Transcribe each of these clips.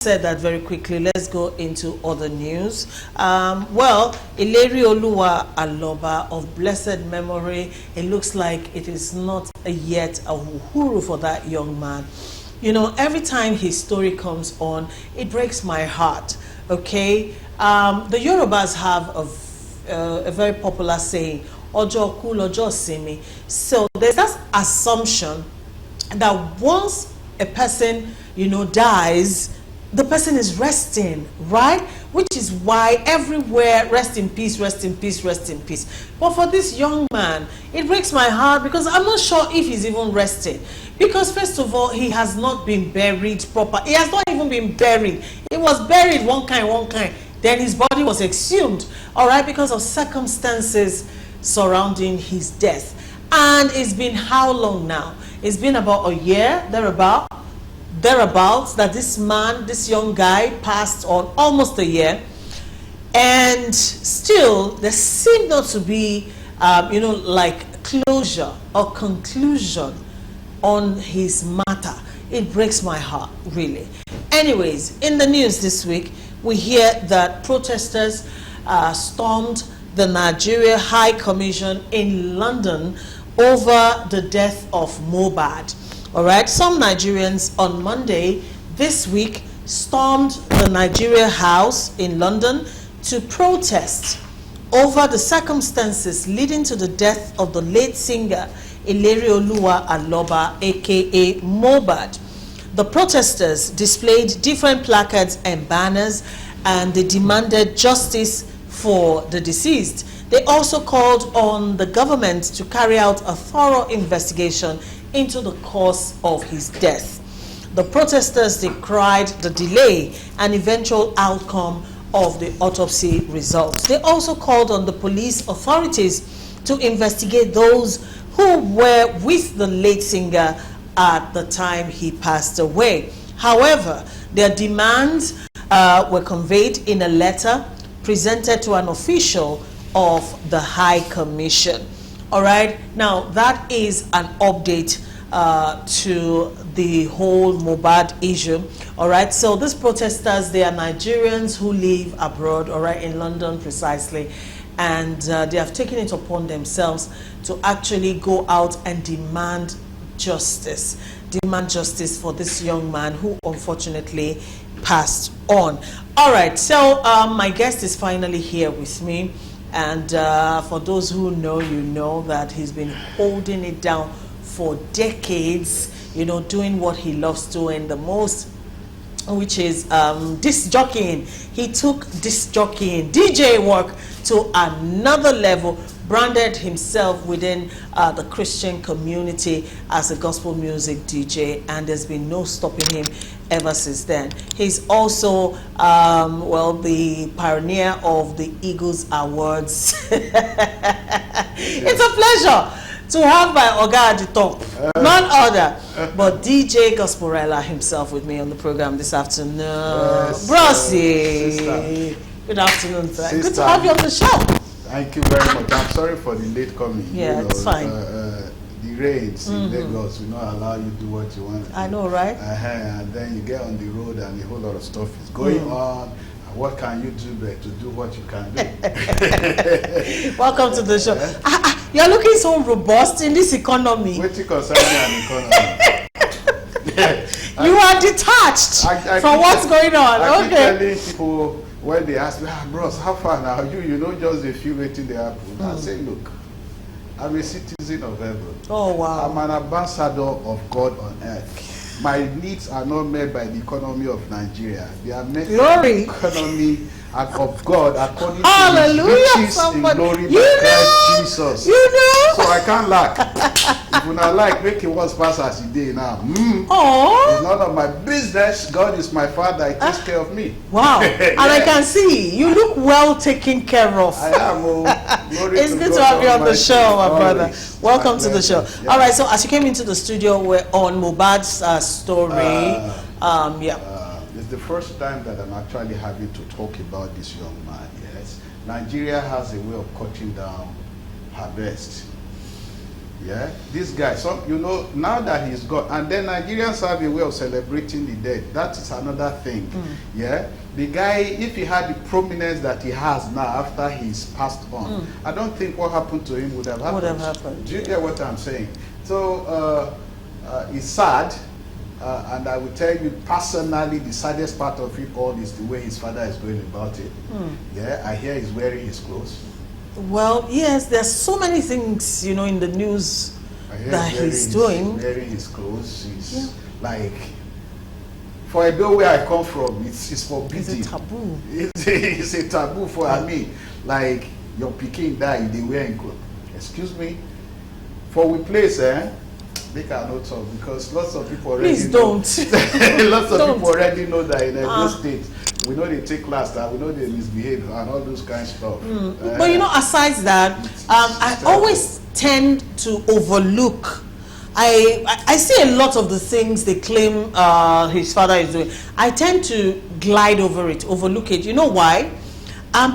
Said that very quickly, let's go into other news. Well, Ileri Oluwa Aloba of blessed memory, it looks like it is not yet a uhuru for that young man. You know, every time his story comes on, it breaks my heart, okay? The Yorubas have a very popular saying, Ojo Kul, Ojo Simi. So there's that assumption that once a person, you know, dies, the person is resting, right? Which is why everywhere, rest in peace, rest in peace, rest in peace. But for this young man, it breaks my heart because I'm not sure if he's even resting. Because first of all, he has not been buried proper. He has not even been buried. He was buried one kind. Then his body was exhumed, all right, because of circumstances surrounding his death. And it's been how long now? It's been about a year, thereabouts, that this man, this young guy, passed on, almost a year, and still there seemed not to be you know, like closure or conclusion on his matter. It breaks my heart, really. Anyways, in the news this week, we hear that protesters stormed the Nigeria High Commission in London over the death of Mohbad. All right, some Nigerians on Monday this week stormed the Nigeria House in London to protest over the circumstances leading to the death of the late singer Ileri Oluwa Aloba, aka Mohbad. The protesters displayed different placards and banners, and they demanded justice for the deceased. They also called on the government to carry out a thorough investigation into the cause of his death. The protesters decried the delay and eventual outcome of the autopsy results. They also called on the police authorities to investigate those who were with the late singer at the time he passed away. However, their demands were conveyed in a letter presented to an official of the High Commission. All right, now that is an update to the whole Mohbad issue. All right, so these protesters, they are Nigerians who live abroad, all right, in London precisely, and they have taken it upon themselves to actually go out and demand justice for this young man who unfortunately passed on. All right, so my guest is finally here with me. And for those who know, you know that he's been holding it down for decades, you know, doing what he loves doing the most, which is disc jockeying. He took disc jockeying, DJ work to another level, branded himself within the Christian community as a gospel music DJ, and there's been no stopping him ever since then. He's also, well, the pioneer of the Eagles Awards. It's a pleasure to have my Oga at the top, none other but DJ Gosporella himself with me on the program this afternoon. Yes, Brosy. Good afternoon, sir. Sister. Good to have you on the show. Thank you very much. I'm sorry for the late coming. Yeah, you know, it's fine. The rains in Lagos will not allow you to do what you want to do. I know, right? And then you get on the road and a whole lot of stuff is going on. What can you do but to do what you can do? Welcome to the show. You're looking so robust in this economy. Wait till concerning an economy. You are detached from what's going on. I keep telling people when they ask me, bros, how far now? You know, just a few waiting the happen. I say, look, I'm a citizen of heaven. Oh, wow. I'm an ambassador of God on earth. My needs are not met by the economy of Nigeria. They are met by the economy of God according to His riches in glory by Christ Jesus. You know? So I can't lack. If you not like, make it once pass as a day now. It's none of my business. God is my Father. He takes care of me. Wow. And I can see you look well taken care of. I am. It's good to have you on the show, my brother. Welcome to the show. Yeah. All right, so as you came into the studio, we're on Mohbad's story. It's the first time that I'm actually having to talk about this young man. Yes, Nigeria has a way of cutting down harvest. Yeah, this guy, now that he's gone, and then Nigerians have a way of celebrating the dead. That is another thing. Yeah, the guy, if he had the prominence that he has now after he's passed on, I don't think what happened to him would have happened. Do you get what I'm saying? So it's sad, and I will tell you personally, the saddest part of it all is the way his father is going about it. Yeah, I hear he's wearing his clothes. Well, yes, there's so many things, in the news that he's doing. He's wearing his clothes. He's like, for a bill where I come from, it's forbidden. It's a taboo. It's a taboo for me. Like, your pikin die, they wearing clothes. Excuse me? For we place, they cannot talk because lots of people already Please don't. Lots of people already know that in Edo State, we know they take class, that we know they misbehave and all those kind of stuff. But aside that, I always tend to overlook. I see a lot of the things they claim his father is doing. I tend to glide over it, overlook it. You know why?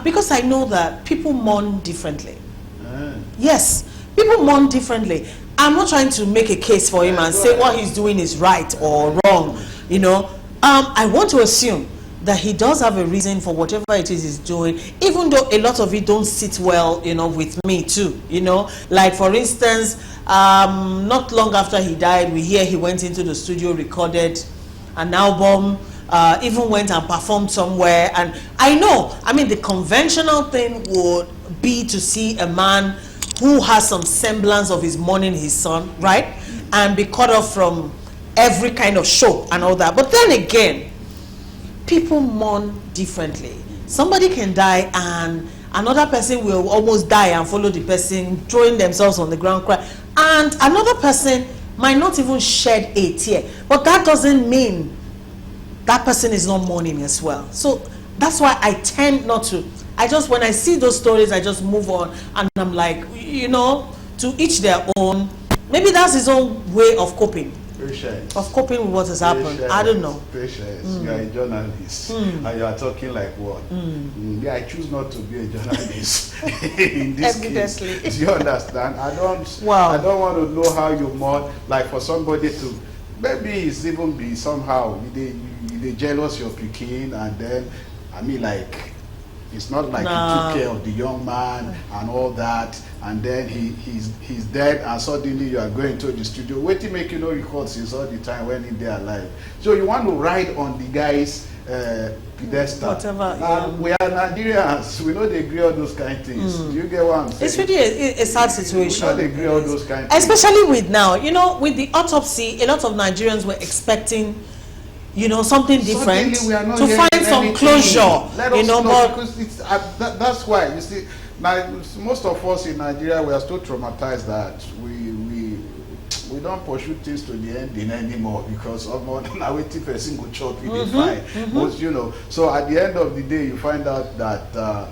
Because I know that people mourn differently. Yes, people mourn differently. I'm not trying to make a case for him and say what he's doing is right or wrong. I want to assume that he does have a reason for whatever it is he's doing, even though a lot of it don't sit well, with me too, Like, for instance, not long after he died, we hear he went into the studio, recorded an album, even went and performed somewhere. And the conventional thing would be to see a man who has some semblance of his mourning his son, right? And be cut off from every kind of show and all that. But then again, people mourn differently. Somebody can die and another person will almost die and follow the person, throwing themselves on the ground, cry. And another person might not even shed a tear. But that doesn't mean that person is not mourning as well. So that's why I tend not to. When I see those stories, I just move on. And I'm like, to each their own. Maybe that's his own way of coping. Patience. Of coping with what has happened. I don't know. Patience. You are a journalist. And you are talking like what? Yeah, I choose not to be a journalist in this case. Do you understand? I don't want to know how you mourn. Like, for somebody to, maybe it's even be somehow they jealous your picking, and then it's not like he took care of the young man and all that, and then he's dead, and suddenly you are going to the studio. Wait till make record since all the time when he's there alive. So you want to ride on the guy's pedestal. Whatever. We are Nigerians. We know they agree all those kind of things. Do you get what I'm saying? It's really a sad situation. We know they agree all those kind of things. Especially with now, with the autopsy, a lot of Nigerians were expecting something different to find some closure. Let us know, because that's why, you see, now most of us in Nigeria, we are still traumatized that we don't pursue things to the ending anymore, because of now waiting for a single chop you be fine. Most, so at the end of the day, you find out that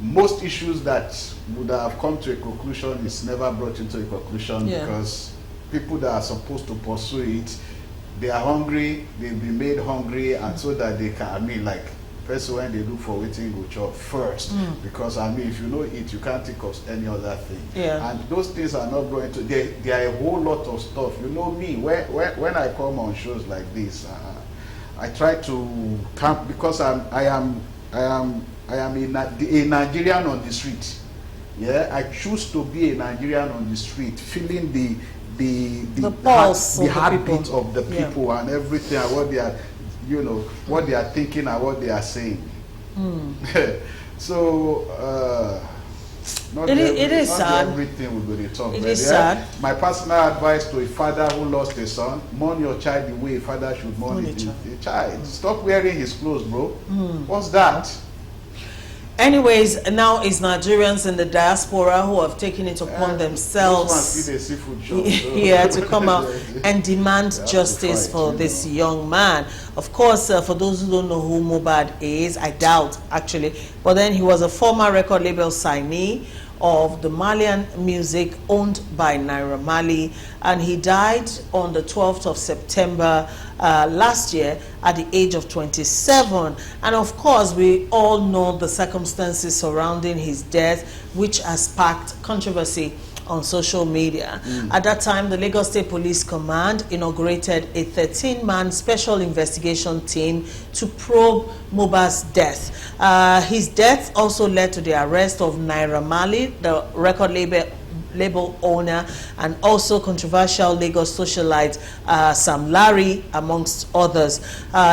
most issues that would have come to a conclusion is never brought into a conclusion, because people that are supposed to pursue it, they are hungry, they've been made hungry, and so that they can, first when they look for waiting go chop first, because if you know it, you can't think of any other thing. And those things are not going to, there are a whole lot of stuff. Me, when I come on shows like this, I try to camp, because I am a Nigerian on the street. Yeah, I choose to be a Nigerian on the street, feeling the pulse, the heartbeat of the people and everything, and what they are, what they are thinking and what they are saying. So it is sad. Everything we're going to talk. It is sad. My personal advice to a father who lost a son: mourn your child the way a father should mourn a child. Stop wearing his clothes, bro. What's that? Anyways, now it's Nigerians in the diaspora who have taken it upon themselves to come out and demand justice for this young man. Of course, for those who don't know who Mohbad is, I doubt actually, but then he was a former record label signee of the Malian music owned by Naira Marley, and he died on the 12th of September last year at the age of 27. And of course, we all know the circumstances surrounding his death, which has sparked controversy on social media. At that time, the Lagos State Police Command inaugurated a 13-man special investigation team to probe Mohbad's death. His death also led to the arrest of Naira Marley, the record label owner, and also controversial Lagos socialite Sam Larry, amongst others.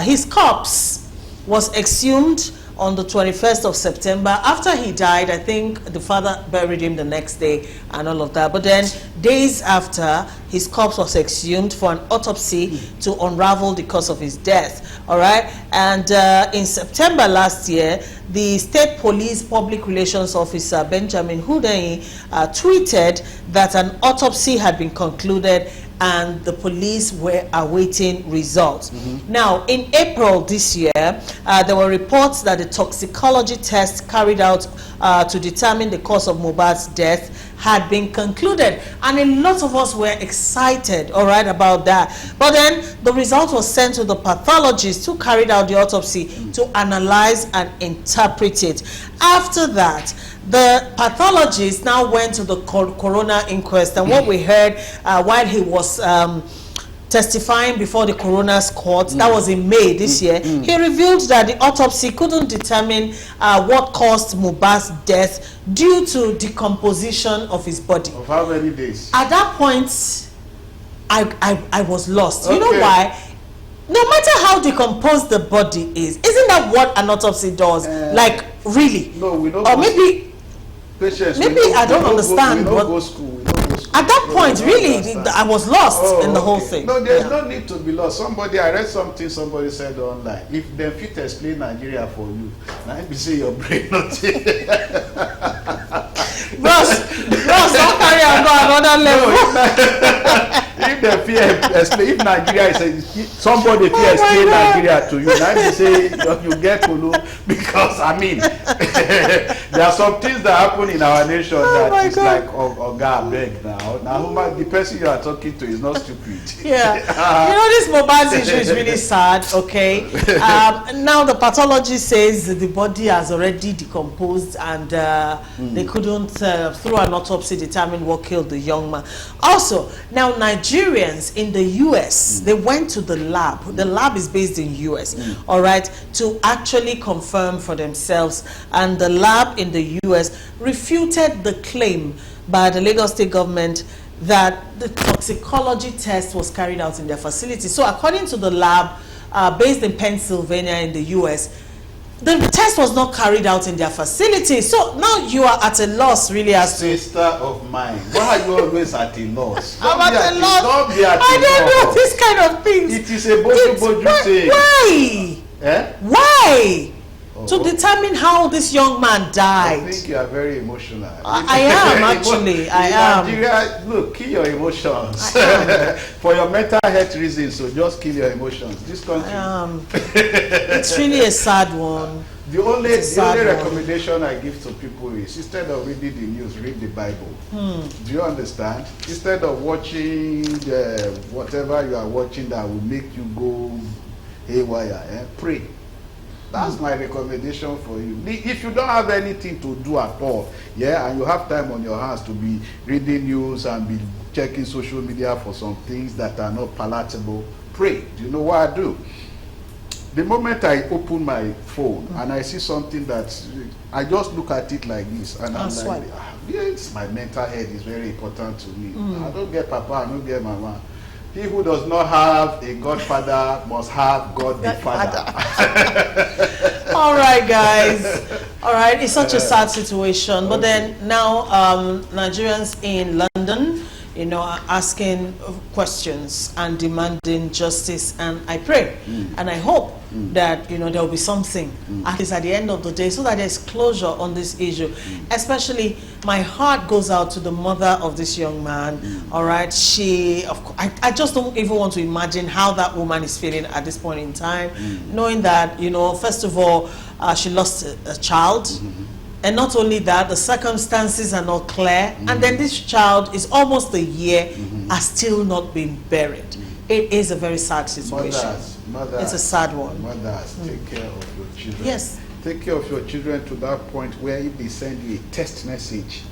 His corpse was exhumed on the 21st of September. After he died, I think the father buried him the next day and all of that. But then days after, his corpse was exhumed for an autopsy to unravel the cause of his death. All right. And in September last year, the State Police Public Relations Officer Benjamin Hundeyin tweeted that an autopsy had been concluded and the police were awaiting results. Now, in April this year, there were reports that the toxicology test carried out to determine the cause of Mohbad's death had been concluded, and a lot of us were excited, all right, about that. But then the result was sent to the pathologist who carried out the autopsy to analyze and interpret it. After that, the pathologist now went to the coroner inquest, and what we heard while he was testifying before the coroner's court, that was in May this year, he revealed that the autopsy couldn't determine what caused Mohbad's death due to decomposition of his body. Of how many days? At that point, I was lost. You know why? No matter how decomposed the body is, isn't that what an autopsy does? Like, really? No, we don't. Or maybe, patience, maybe I don't understand. We don't go school. We don't go school. At that point, really, I was lost in the whole thing. No, there's no need to be lost. Somebody, I read something somebody said online. If they fit explain Nigeria for you, now you say your brain not. Ross, don't carry on go another level. If they fear explain, if Nigeria is somebody fear explain Nigeria to you, now you say you get Kulu, because I mean there are some things that happen in our nation that is like God beg now. Now the person you are talking to is not stupid. Yeah, you know, this Mohbad issue is really sad. Okay, now the pathologist says that the body has already decomposed and they couldn't through an autopsy determine what killed the young man. Also, now Nigerians in the US, they went to the lab. The lab is based in US, all right, to actually confirm for themselves. And the lab in the US refuted the claim by the Lagos State government that the toxicology test was carried out in their facility. So according to the lab based in Pennsylvania in the US, the test was not carried out in their facility. So now you are at a loss, really, as to... Sister of mine, why are you always at a loss? I'm at a loss. Don't be at I a don't loss. know this kind of things. It is a boju thing. Why? Eh? Why? To determine how this young man died. I think you are very emotional. I am, actually. I am. Nigeria, look, kill your emotions. For your mental health reasons, so just kill your emotions. This country. It's really a sad one. The only recommendation I give to people is, instead of reading the news, read the Bible. Do you understand? Instead of watching whatever you are watching that will make you go haywire, pray. That's my recommendation for you. If you don't have anything to do at all, and you have time on your hands to be reading news and be checking social media for some things that are not palatable, pray. Do you know what I do? The moment I open my phone and I see something that I just look at it like this, and I'm like, yes, my mental health is very important to me. I don't get papa, I don't get mama. He who does not have a godfather must have God the Father. All right, guys. All right, it's such a sad situation. But then now Nigerians in London, you know, are asking questions and demanding justice. And I pray and I hope that, you know, there will be something at least at the end of the day, so that there's closure on this issue. Especially, my heart goes out to the mother of this young man. All right, she, of course, I just don't even want to imagine how that woman is feeling at this point in time, knowing that, you know, first of all, she lost a child. And not only that, the circumstances are not clear. And then this child is almost a year, has still not been buried. It is a very sad situation. Mothers, it's a sad one. Mothers, take care of your children. Yes. Take care of your children to that point where if they send you a text message,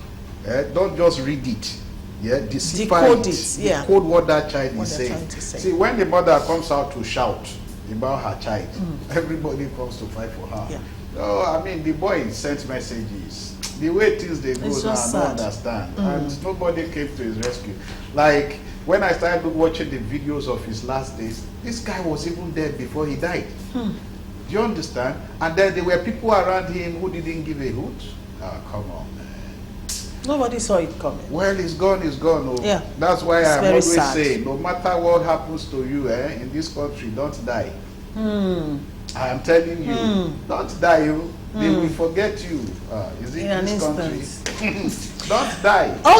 don't just read it. Yeah, decode it. Yeah. Decode what that child What is they're saying. trying to say. See, when the mother comes out to shout about her child, everybody comes to fight for her. Yeah. No, I mean, the boy sent messages. The way things they go It's now, I just don't sad. understand. And nobody came to his rescue. Like, when I started watching the videos of his last days, this guy was even dead before he died. Do you understand? And then there were people around him who didn't give a hoot. Oh, come on, man. Nobody saw it coming. Well, it's gone, it's gone. Oh. Yeah. That's why It's I'm very always sad. saying, no matter what happens to you in this country, don't die. I am telling you, don't die. You. They will forget you. Is it In an this instant. country? Don't die. Okay.